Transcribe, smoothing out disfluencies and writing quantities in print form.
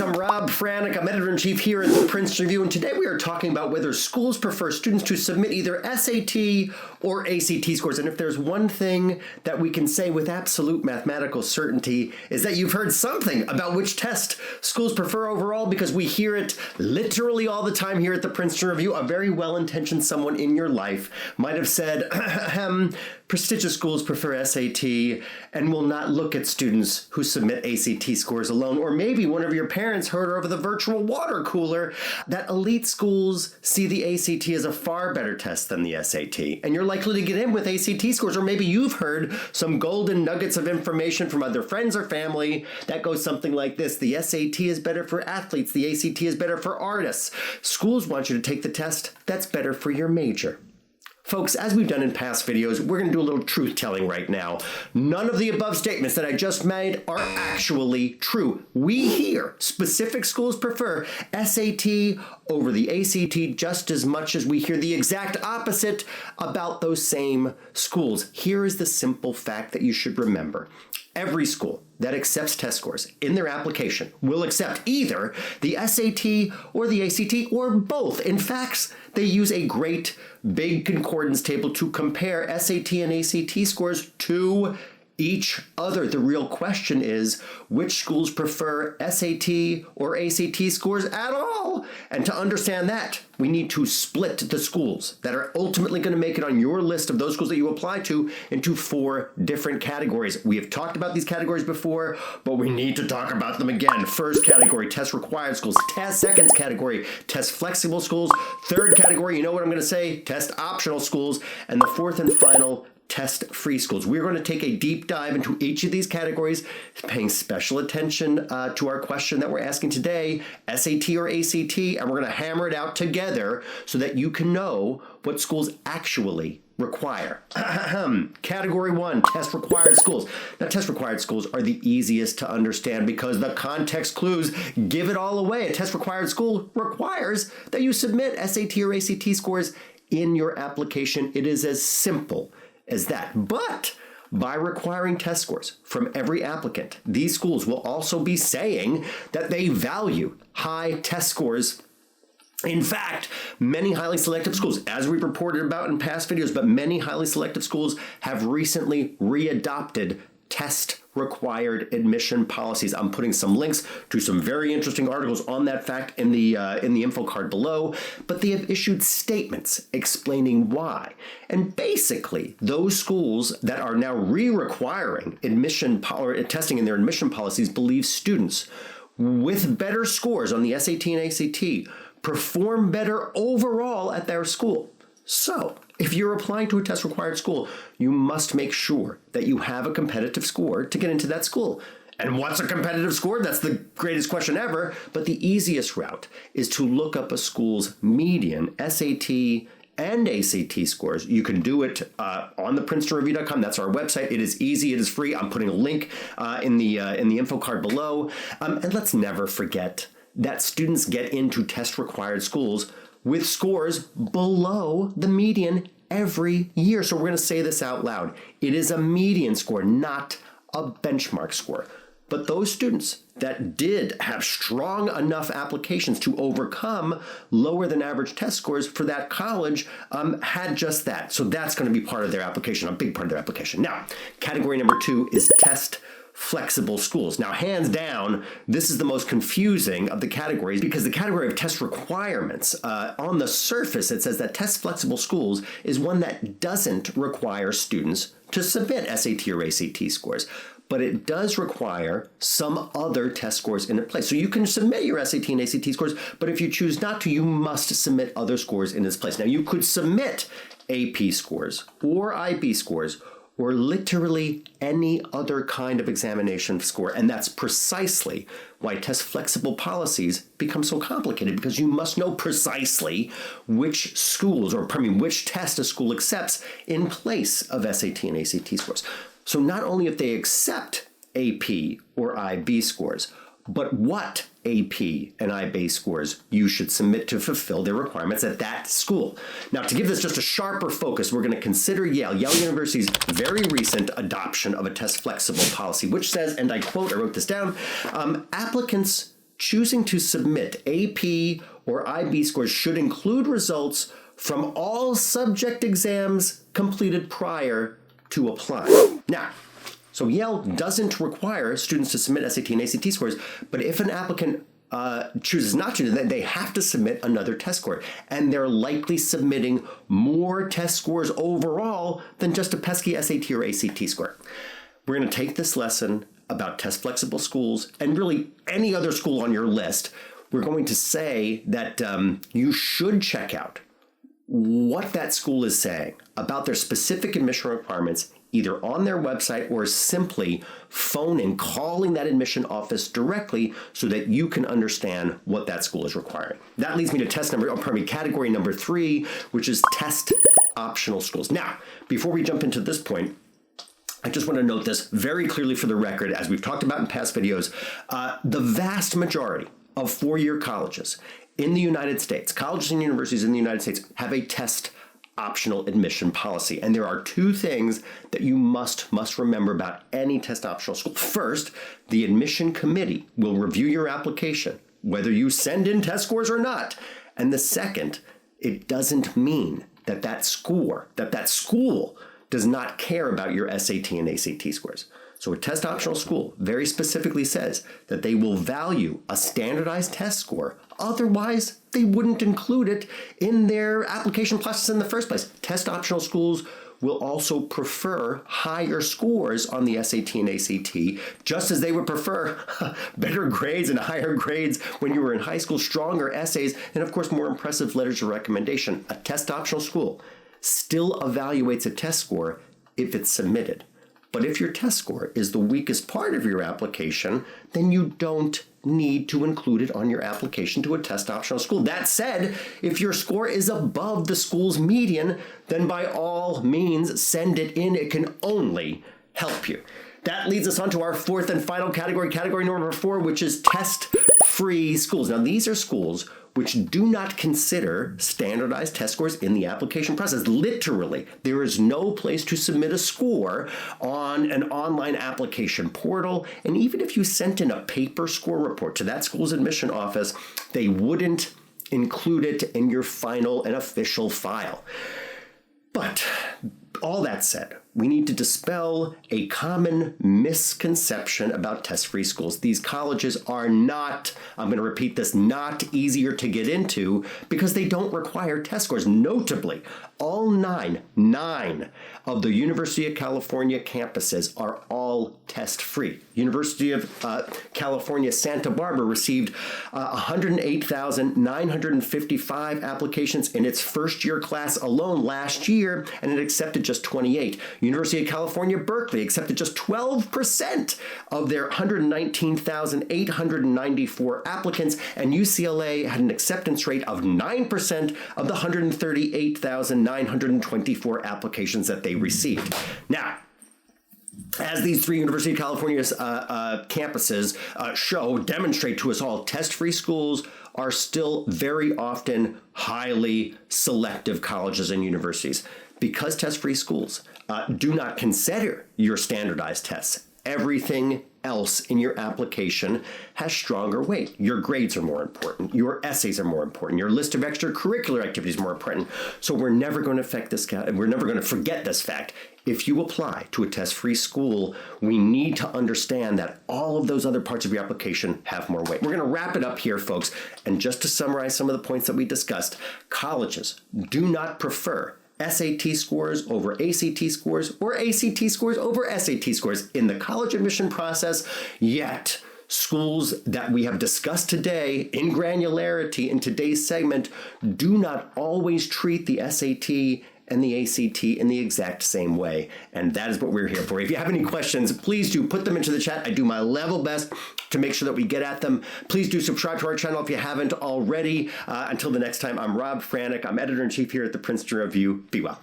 I'm Rob Franek. I'm editor-in-chief here at the Princeton Review, and today we are talking about whether schools prefer students to submit either SAT or ACT scores. And if there's one thing that we can say with absolute mathematical certainty is that you've heard something about which test schools prefer overall, because we hear it literally all the time here at the Princeton Review. A very well-intentioned someone in your life might have said, prestigious schools prefer SAT and will not look at students who submit ACT scores alone. Or maybe one of your parents heard over the virtual water cooler that elite schools see the ACT as a far better test than the SAT, and you're likely to get in with ACT scores. Or maybe you've heard some golden nuggets of information from other friends or family that goes something like this: the SAT is better for athletes, the ACT is better for artists. Schools want you to take the test that's better for your major. Folks, as we've done in past videos, we're going to do a little truth-telling right now. None of the above statements that I just made are actually true. We hear specific schools prefer SAT over the ACT just as much as we hear the exact opposite about those same schools. Here is the simple fact that you should remember. Every school that accepts test scores in their application will accept either the SAT or the ACT or both. In fact, they use a great big concordance table to compare SAT and ACT scores to each other. The real question is, which schools prefer SAT or ACT scores at all? And to understand that, we need to split the schools that are ultimately going to make it on your list of those schools that you apply to into 4 different categories. We have talked about these categories before, but we need to talk about them again. First category, test required schools. Second category, test flexible schools. Third category, you know what I'm going to say, test optional schools. And the fourth and final, test-free schools. We're going to take a deep dive into each of these categories, paying special attention to our question that we're asking today, SAT or ACT, and we're going to hammer it out together so that you can know what schools actually require. Category 1, test required schools. Now, test required schools are the easiest to understand because the context clues give it all away. A test required school requires that you submit SAT or ACT scores in your application. It is as simple as that. But by requiring test scores from every applicant, these schools will also be saying that they value high test scores. In fact, many highly selective schools, as we've reported about in past videos, but many highly selective schools have recently readopted test-required admission policies. I'm putting some links to some very interesting articles on that fact in the info card below, but they have issued statements explaining why. And basically, those schools that are now re-requiring testing in their admission policies believe students with better scores on the SAT and ACT perform better overall at their school. So, if you're applying to a test-required school, you must make sure that you have a competitive score to get into that school. And what's a competitive score? That's the greatest question ever. But the easiest route is to look up a school's median SAT and ACT scores. You can do it on the PrincetonReview.com. That's our website. It is easy. It is free. I'm putting a link in the info card below. And let's never forget that students get into test-required schools with scores below the median every year. So we're going to say this out loud. It is a median score, not a benchmark score. But those students that did have strong enough applications to overcome lower than average test scores for that college had just that. So that's going to be part of their application, a big part of their application. Now, category number 2 is test flexible schools. Now, hands down, this is the most confusing of the categories because the category of test requirements, on the surface, it says that test flexible schools is one that doesn't require students to submit SAT or ACT scores, but it does require some other test scores in place. So you can submit your SAT and ACT scores, but if you choose not to, you must submit other scores in its place. Now, you could submit AP scores or IB scores or literally any other kind of examination score. And that's precisely why test flexible policies become so complicated, because you must know precisely which which test a school accepts in place of SAT and ACT scores. So not only if they accept AP or IB scores, but what AP and IB scores you should submit to fulfill their requirements at that school. Now, to give this just a sharper focus, we're going to consider Yale University's very recent adoption of a test flexible policy, which says, and I quote, I wrote this down, applicants choosing to submit AP or IB scores should include results from all subject exams completed prior to applying. Now, so Yale doesn't require students to submit SAT and ACT scores, but if an applicant chooses not to, then they have to submit another test score. And they're likely submitting more test scores overall than just a pesky SAT or ACT score. We're going to take this lesson about test flexible schools and really any other school on your list. We're going to say that you should check out what that school is saying about their specific admission requirements, either on their website or simply phoning, calling that admission office directly so that you can understand what that school is requiring. That leads me to category number 3, which is test optional schools. Now, before we jump into this point, I just want to note this very clearly for the record, as we've talked about in past videos, the vast majority of four-year colleges in the United States, colleges and universities in the United States, have a test optional admission policy. And there are two things that you must remember about any test optional school. First, the admission committee will review your application, whether you send in test scores or not. And the second, it doesn't mean that that school does not care about your SAT and ACT scores. So a test optional school very specifically says that they will value a standardized test score. Otherwise, they wouldn't include it in their application process in the first place. Test optional schools will also prefer higher scores on the SAT and ACT, just as they would prefer better grades and higher grades when you were in high school, stronger essays, and of course more impressive letters of recommendation. A test optional school still evaluates a test score if it's submitted. But if your test score is the weakest part of your application, then you don't need to include it on your application to a test optional school. That said, if your score is above the school's median, then by all means, send it in. It can only help you. That leads us on to our fourth and final category, category number 4, which is test-free schools. Now, these are schools which do not consider standardized test scores in the application process. Literally, there is no place to submit a score on an online application portal. And even if you sent in a paper score report to that school's admission office, they wouldn't include it in your final and official file. But all that said, we need to dispel a common misconception about test-free schools. These colleges are not, I'm going to repeat this, not easier to get into because they don't require test scores. Notably, all nine of the University of California campuses are all test-free. University of California, Santa Barbara received 108,955 applications in its first-year class alone last year, and it accepted just 28. University of California, Berkeley accepted just 12% of their 119,894 applicants, and UCLA had an acceptance rate of 9% of the 138,924 applications that they received. Now, as these three University of California's campuses demonstrate to us all, test-free schools are still very often highly selective colleges and universities. Because test-free schools do not consider your standardized tests, everything else in your application has stronger weight. Your grades are more important. Your essays are more important. Your list of extracurricular activities is more important. So we're never going to forget this fact. If you apply to a test-free school, we need to understand that all of those other parts of your application have more weight. We're going to wrap it up here, folks. And just to summarize some of the points that we discussed, colleges do not prefer SAT scores over ACT scores or ACT scores over SAT scores in the college admission process, yet schools that we have discussed today in granularity in today's segment do not always treat the SAT and the ACT in the exact same way. And that is what we're here for. If you have any questions, please do put them into the chat. I do my level best to make sure that we get at them. Please do subscribe to our channel if you haven't already. Until the next time, I'm Rob Franek. I'm editor-in-chief here at the Princeton Review. Be well.